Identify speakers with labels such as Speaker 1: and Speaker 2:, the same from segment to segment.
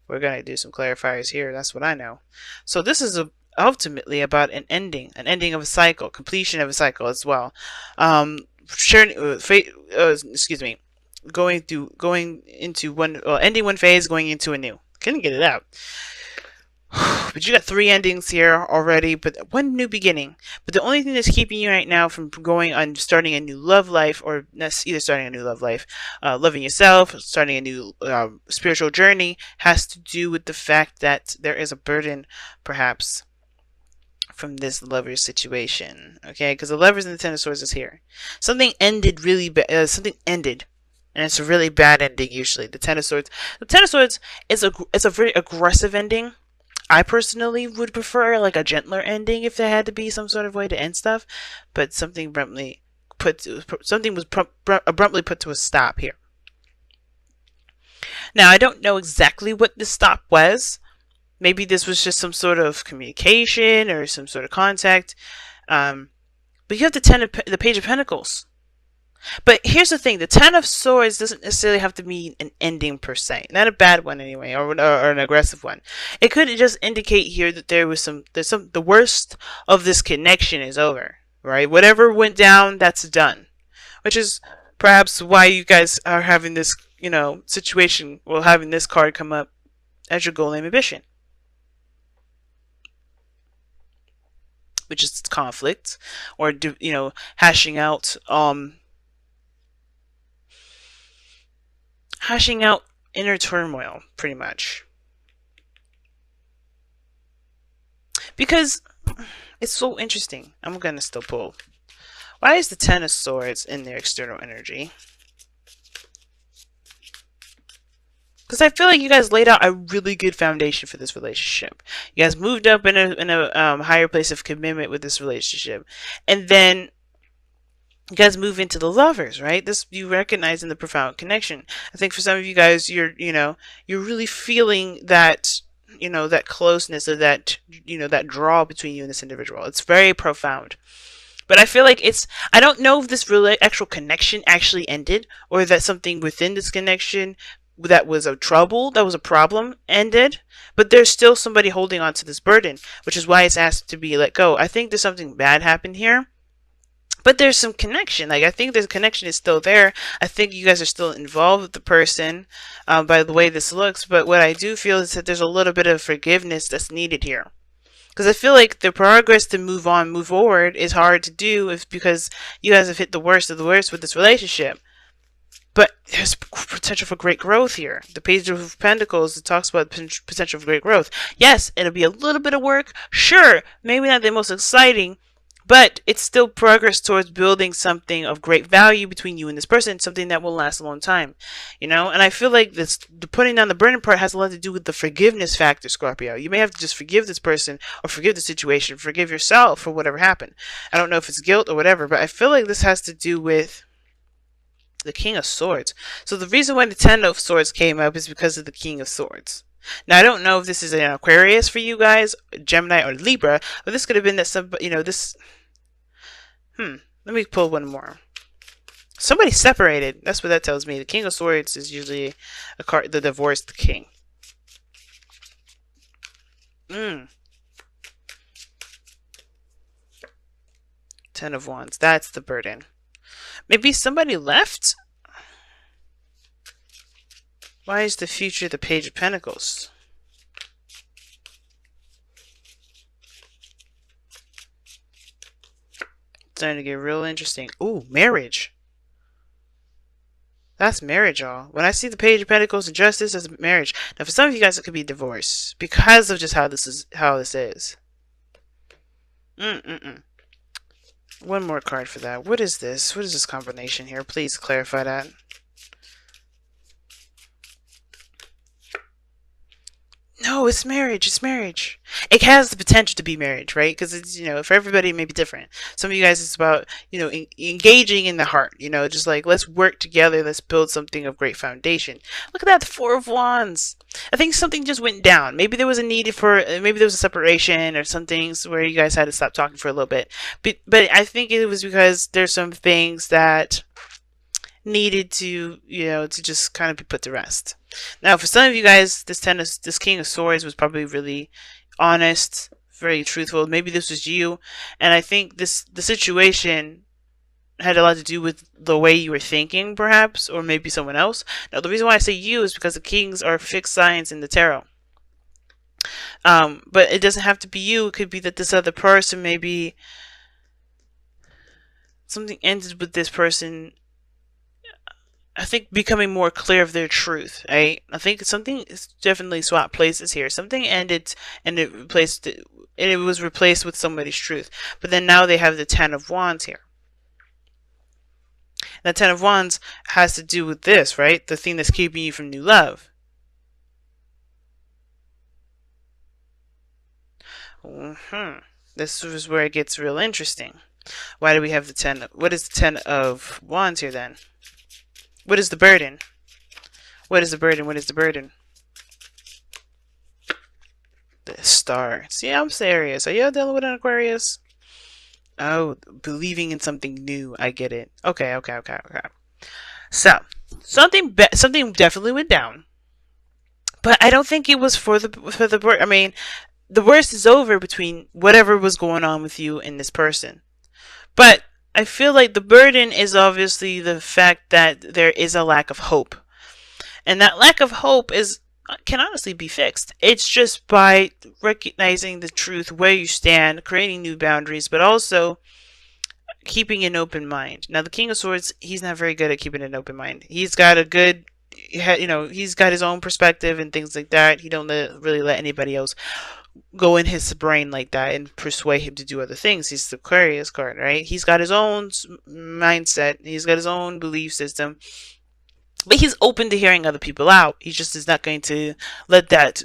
Speaker 1: we're going to do some clarifiers here. That's what I know. So this is ultimately about an ending of a cycle, completion of a cycle as well. Sharing, excuse me, going into one, well, ending one phase, going into a new. Couldn't get it out. But you got 3 endings here already, but 1 new beginning. But the only thing that's keeping you right now from going on starting a new love life, or either starting a new love life, loving yourself, starting a new spiritual journey, has to do with the fact that there is a burden, perhaps, from this lover's situation. Okay, because the lovers and the Ten of Swords is here. Something ended really bad. Something ended. And it's a really bad ending usually. The Ten of Swords. The Ten of Swords is a very aggressive ending. I personally would prefer like a gentler ending if there had to be some sort of way to end stuff, but something was abruptly put to a stop here. Now I don't know exactly what the stop was. Maybe this was just some sort of communication or some sort of contact. But you have the Page of Pentacles. But here's the thing, the Ten of Swords doesn't necessarily have to mean an ending per se. Not a bad one anyway, or an aggressive one. It could just indicate here that the worst of this connection is over, right? Whatever went down, that's done. Which is perhaps why you guys are having this, situation, well, having this card come up as your goal and ambition. Which is conflict, or, hashing out, inner turmoil, pretty much. Because it's so interesting. I'm gonna still pull. Why is the Ten of Swords in their external energy? Because I feel like you guys laid out a really good foundation for this relationship. You guys moved up in a higher place of commitment with this relationship, and then you guys move into the lovers, right? This you recognize in the profound connection. I think for some of you guys, you're really feeling that, that closeness, or that, that draw between you and this individual. It's very profound. But I feel like I don't know if this actual connection actually ended, or that something within this connection that was a problem ended, but there's still somebody holding on to this burden, which is why it's asked to be let go. I think there's something bad happened here. But there's some connection. Like, I think the connection is still there. I think you guys are still involved with the person by the way this looks. But what I do feel is that there's a little bit of forgiveness that's needed here. Because I feel like the progress to move forward is hard to do because you guys have hit the worst of the worst with this relationship. But there's potential for great growth here. The Page of Pentacles, it talks about potential for great growth. Yes, it'll be a little bit of work. Sure, maybe not the most exciting, but it's still progress towards building something of great value between you and this person, something that will last a long time, And I feel like the putting down the burden part has a lot to do with the forgiveness factor, Scorpio. You may have to just forgive this person, or forgive the situation, forgive yourself for whatever happened. I don't know if it's guilt or whatever, but I feel like this has to do with the King of Swords. So the reason why the Ten of Swords came up is because of the King of Swords. Now, I don't know if this is an Aquarius for you guys, Gemini, or Libra, but this could have been that this... Let me pull one more. Somebody separated. That's what that tells me. The King of Swords is usually a card, the divorced king. Ten of Wands. That's the burden. Maybe somebody left? Why is the future the Page of Pentacles? Starting to get real interesting. Ooh, marriage. That's marriage, y'all. When I see the Page of Pentacles and Justice, that's marriage. Now, for some of you guys, it could be divorce because of just how this is. One more card for that. What is this? What is this combination here? Please clarify that. No, it's marriage. It's marriage. It has the potential to be marriage, right? Because it's, for everybody it may be different. Some of you guys, it's about, engaging in the heart. Just like, let's work together. Let's build something of great foundation. Look at that, the Four of Wands. I think something just went down. Maybe there was a need maybe there was a separation or some things where you guys had to stop talking for a little bit. But I think it was because there's some things that needed to, to just kind of be put to rest. Now, for some of you guys, this King of Swords was probably really honest, very truthful. Maybe this was you, and I think the situation had a lot to do with the way you were thinking, perhaps, or maybe someone else. Now, the reason why I say you is because the kings are fixed signs in the tarot. But it doesn't have to be you. It could be that this other person, maybe something ended with this person, I think, becoming more clear of their truth, right? I think something is definitely swapped places here. Something ended and it was replaced with somebody's truth. But then now they have the Ten of Wands here. The Ten of Wands has to do with this, right? The thing that's keeping you from new love. This is where it gets real interesting. Why do we have the 10? What is the 10 of Wands here then? What is the burden? What is the burden? What is the burden? The Star. See, I'm serious. Are you dealing with an Aquarius? Oh, believing in something new. I get it. Okay. So, something definitely went down. But I don't think it was for the I mean, the worst is over between whatever was going on with you and this person. But I feel like the burden is obviously the fact that there is a lack of hope. And that lack of hope can honestly be fixed. It's just by recognizing the truth, where you stand, creating new boundaries, but also keeping an open mind. Now, the King of Swords, he's not very good at keeping an open mind. He's got a good, he's got his own perspective and things like that. He don't really let anybody else go in his brain like that and persuade him to do other things. He's the Aquarius card, right? He's got his own mindset. He's got his own belief system. But he's open to hearing other people out. He just is not going to let that,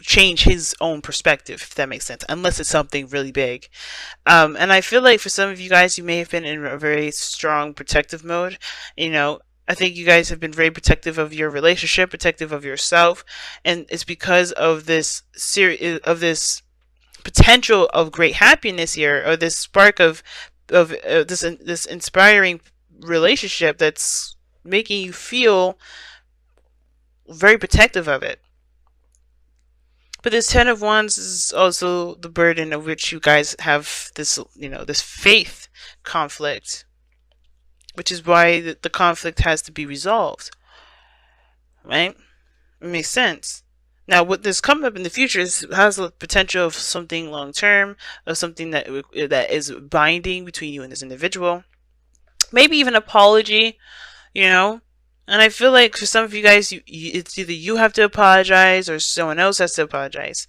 Speaker 1: change his own perspective, if that makes sense, unless it's something really big. And I feel like for some of you guys, you may have been in a very strong protective mode. I think you guys have been very protective of your relationship, protective of yourself, and it's because of this potential of great happiness here, or this spark of this inspiring relationship that's making you feel very protective of it. But this Ten of Wands is also the burden of which you guys have this, this faith conflict, which is why the conflict has to be resolved, right? It makes sense. Now, what this coming up in the future has the potential of something long term, of something that is binding between you and this individual. Maybe even apology, And I feel like for some of you guys, it's either you have to apologize or someone else has to apologize,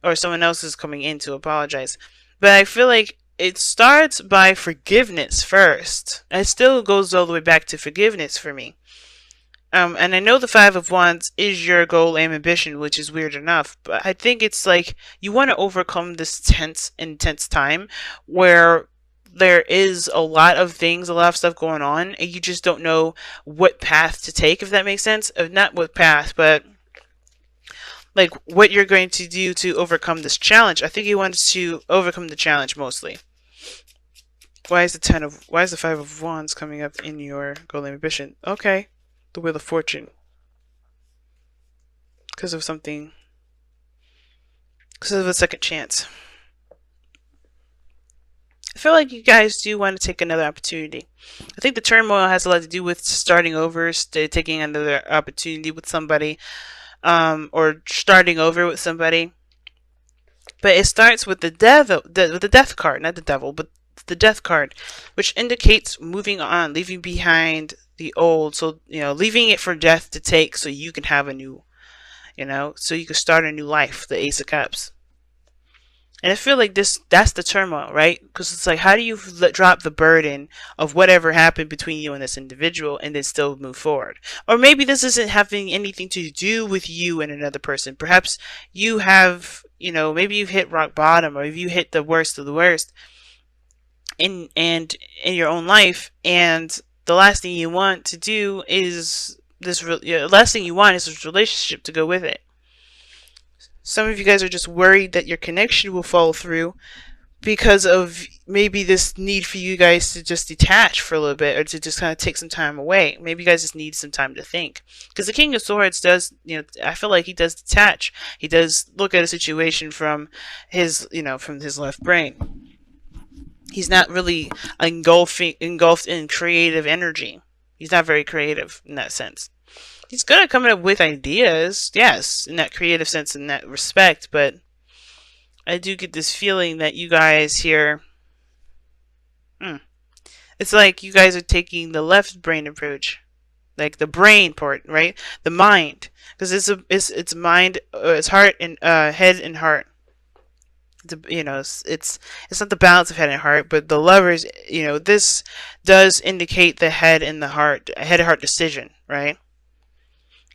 Speaker 1: or someone else is coming in to apologize. But I feel like it starts by forgiveness first. It still goes all the way back to forgiveness for me. And I know the Five of Wands is your goal and ambition, which is weird enough. But I think it's like you want to overcome this intense time where there is a lot of stuff going on, and you just don't know what path to take, if that makes sense. Not what path, but like what you're going to do to overcome this challenge. I think you want to overcome the challenge mostly. Why is the Five of Wands coming up in your goal and ambition? Okay, the Wheel of Fortune. Because of a second chance. I feel like you guys do want to take another opportunity. I think the turmoil has a lot to do with starting over, taking another opportunity with somebody, or starting over with somebody. But it starts with the death card, not the devil, but the death card, which indicates moving on, leaving behind the old. So, leaving it for death to take so you can have a new, so you can start a new life, the Ace of Cups. And I feel like that's the turmoil, right? Because it's like, how do you drop the burden of whatever happened between you and this individual and then still move forward? Or maybe this isn't having anything to do with you and another person. Perhaps you have, maybe you've hit rock bottom, or if you hit the worst of the worst in your own life, and the last thing you want to do is this relationship to go with it. Some of you guys are just worried that your connection will fall through, because of maybe this need for you guys to just detach for a little bit, or to just kind of take some time away. Maybe you guys just need some time to think, because the King of Swords does, I feel like he does detach. He does look at a situation from his, from his left brain. He's not really engulfed in creative energy. He's not very creative in that sense. He's good at coming up with ideas, yes, in that creative sense, in that respect, but I do get this feeling that you guys here, it's like you guys are taking the left brain approach, like the brain part, right? The mind, because it's mind, it's heart and head and heart. It's not the balance of head and heart, but the lovers. This does indicate the head and the heart, head and heart decision, right?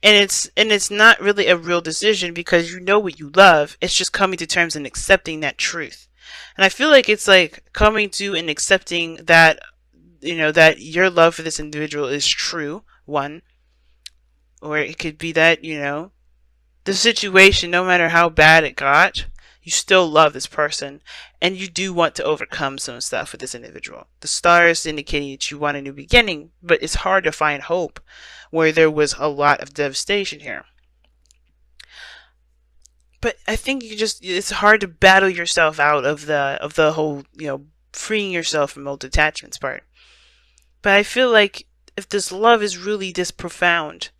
Speaker 1: And it's not really a real decision, because you know what you love. It's just coming to terms and accepting that truth. And I feel like it's like coming to and accepting that, that your love for this individual is true, one. Or it could be that, the situation, no matter how bad it got, you still love this person, and you do want to overcome some stuff with this individual. The stars indicating that you want a new beginning, but it's hard to find hope where there was a lot of devastation here. But I think it's hard to battle yourself out of the whole, freeing yourself from old attachments part. But I feel like if this love is really this profound,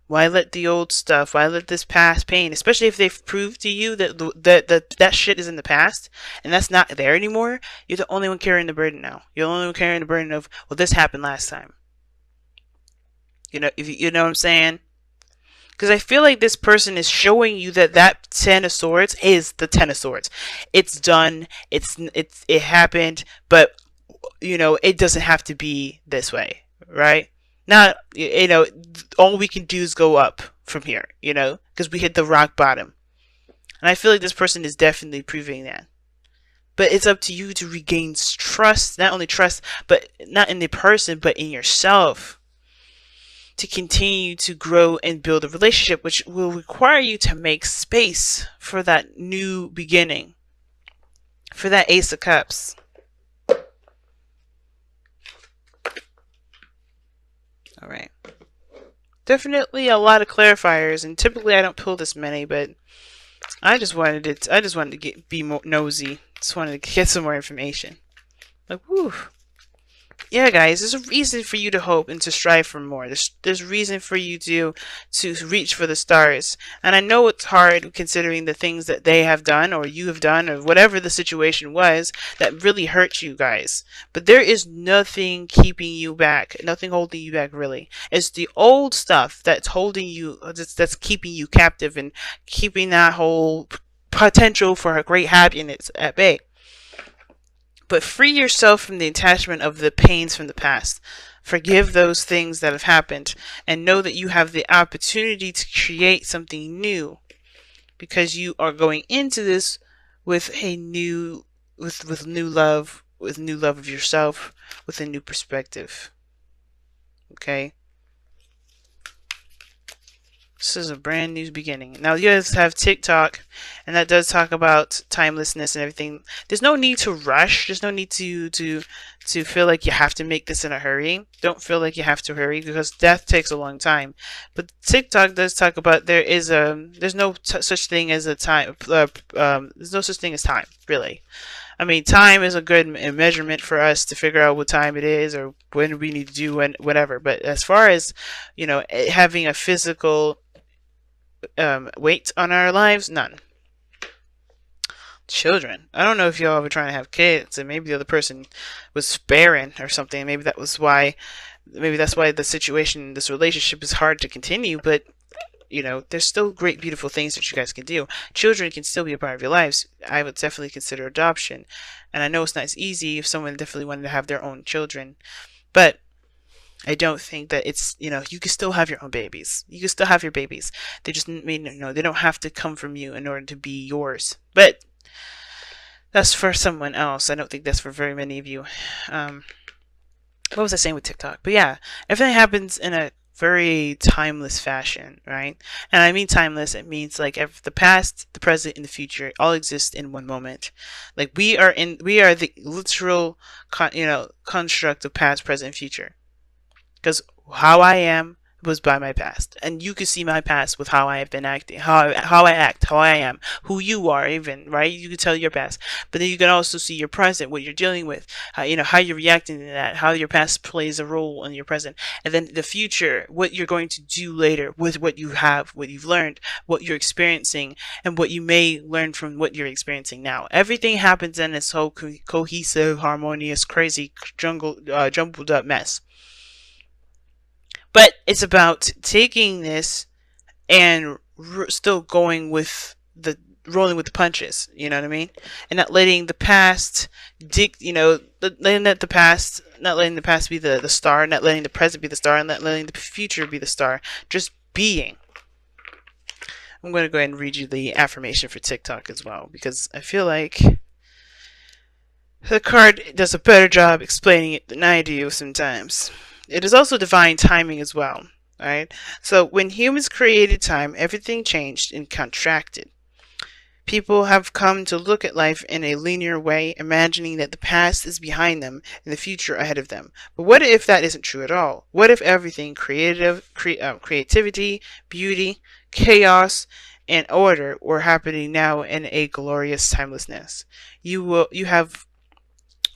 Speaker 1: why let the old stuff, why let this past pain, especially if they've proved to you that shit is in the past and that's not there anymore? You're the only one carrying the burden now. You're the only one carrying the burden of, well, this happened last time. If you know what I'm saying? Because I feel like this person is showing you that Ten of Swords is the Ten of Swords. It's done. It happened, but it doesn't have to be this way, right? Not, all we can do is go up from here, because we hit the rock bottom. And I feel like this person is definitely proving that. But it's up to you to regain trust, not only trust, but not in the person, but in yourself, to continue to grow and build a relationship, which will require you to make space for that new beginning, for that Ace of Cups. All right. Definitely a lot of clarifiers, and typically I don't pull this many, but I just wanted to be more nosy. Just wanted to get some more information. Like, whew. Yeah, guys, there's a reason for you to hope and to strive for more. There's reason for you to reach for the stars. And I know it's hard, considering the things that they have done, or you have done, or whatever the situation was that really hurt you guys. But there is nothing keeping you back, nothing holding you back, really. It's the old stuff that's holding you, that's keeping you captive and keeping that whole potential for a great happiness at bay. But free yourself from the attachment of the pains from the past. Forgive those things that have happened, and know that you have the opportunity to create something new, because you are going into this with new love of yourself, with a new perspective. Okay? This is a brand new beginning. Now, you guys have TikTok, and that does talk about timelessness and everything. There's no need to rush. There's no need to feel like you have to make this in a hurry. Don't feel like you have to hurry, because death takes a long time. But TikTok does talk about there's no such thing as a time. There's no such thing as time, really. I mean, time is a good measurement for us to figure out what time it is, or when we need to do whatever. But as far as, having a physical weight on our lives, none. Children. I don't know if y'all were trying to have kids, and maybe the other person was barren or something. Maybe that's why the situation, this relationship, is hard to continue. But there's still great, beautiful things that you guys can do. Children can still be a part of your lives. I would definitely consider adoption. And I know it's not as easy if someone definitely wanted to have their own children. But I don't think that it's, you can still have your own babies. You can still have your babies. They just, they don't have to come from you in order to be yours. But that's for someone else. I don't think that's for very many of you. What was I saying with TikTok? But yeah, everything happens in a very timeless fashion, right? And I mean timeless, it means like the past, the present, and the future all exist in one moment. Like we are the literal, construct of past, present, and future. Because how I am was by my past, and you can see my past with how I have been acting, how I act, how I am, who you are, even, right? You can tell your past, but then you can also see your present, what you're dealing with, how you're reacting to that, how your past plays a role in your present, and then the future, what you're going to do later with what you have, what you've learned, what you're experiencing, and what you may learn from what you're experiencing now. Everything happens in this whole cohesive, harmonious, crazy jumbled up mess. But it's about taking this and still going with the rolling with the punches. You know what I mean? And not letting the past not letting the past be the star, not letting the present be the star, and not letting the future be the star. Just being. I'm going to go ahead and read you the affirmation for TikTok as well, because I feel like the card does a better job explaining it than I do sometimes. It is also divine timing as well. Alright? So when humans created time, everything changed and contracted. People have come to look at life in a linear way, imagining that the past is behind them and the future ahead of them. But what if that isn't true at all? What if everything creativity, beauty, chaos, and order were happening now in a glorious timelessness? You have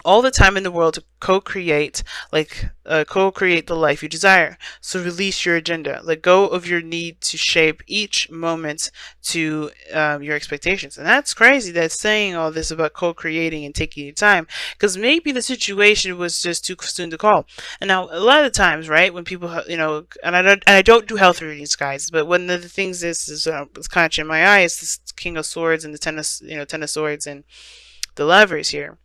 Speaker 1: all the time in the world to co-create the life you desire. So release your agenda. Let go of your need to shape each moment to your expectations. And that's crazy that's saying all this about co-creating and taking your time, because maybe the situation was just too soon to call. And now a lot of the times, right, when people and I don't do health readings, guys, but one of the things is catching my eye is this King of Swords and the Ten of Swords and the Lovers here,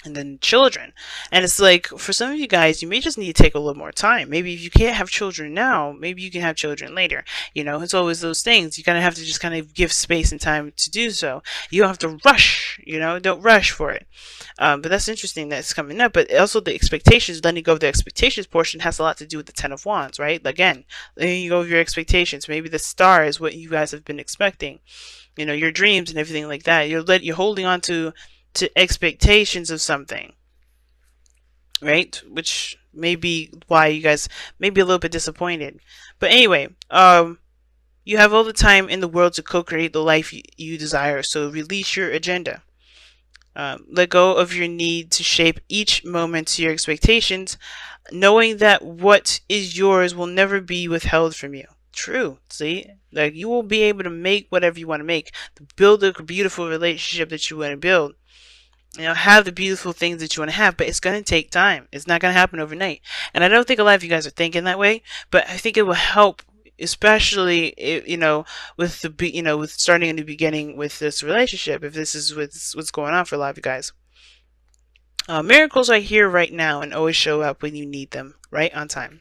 Speaker 1: and then children. And it's like, for some of you guys, you may just need to take a little more time. Maybe if you can't have children now, maybe you can have children later. It's always those things. You kind of have to just kind of give space and time to do so. You don't have to rush, don't rush for it. But that's interesting that's coming up. But also the expectations, letting go of the expectations portion has a lot to do with the Ten of Wands, right? Again, letting go of your expectations. Maybe the star is what you guys have been expecting. Your dreams and everything like that. You're holding on to expectations of something, right? Which may be why you guys may be a little bit disappointed. But anyway, you have all the time in the world to co-create the life you desire. So release your agenda. Let go of your need to shape each moment to your expectations, knowing that what is yours will never be withheld from you. True. See, like, you will be able to make whatever you want to make, to build a beautiful relationship that you want to build, have the beautiful things that you want to have, but it's going to take time. It's not going to happen overnight. And I don't think a lot of you guys are thinking that way, but I think it will help, especially, with with starting a new beginning with this relationship, if this is what's going on for a lot of you guys. Miracles are here right now and always show up when you need them, right on time.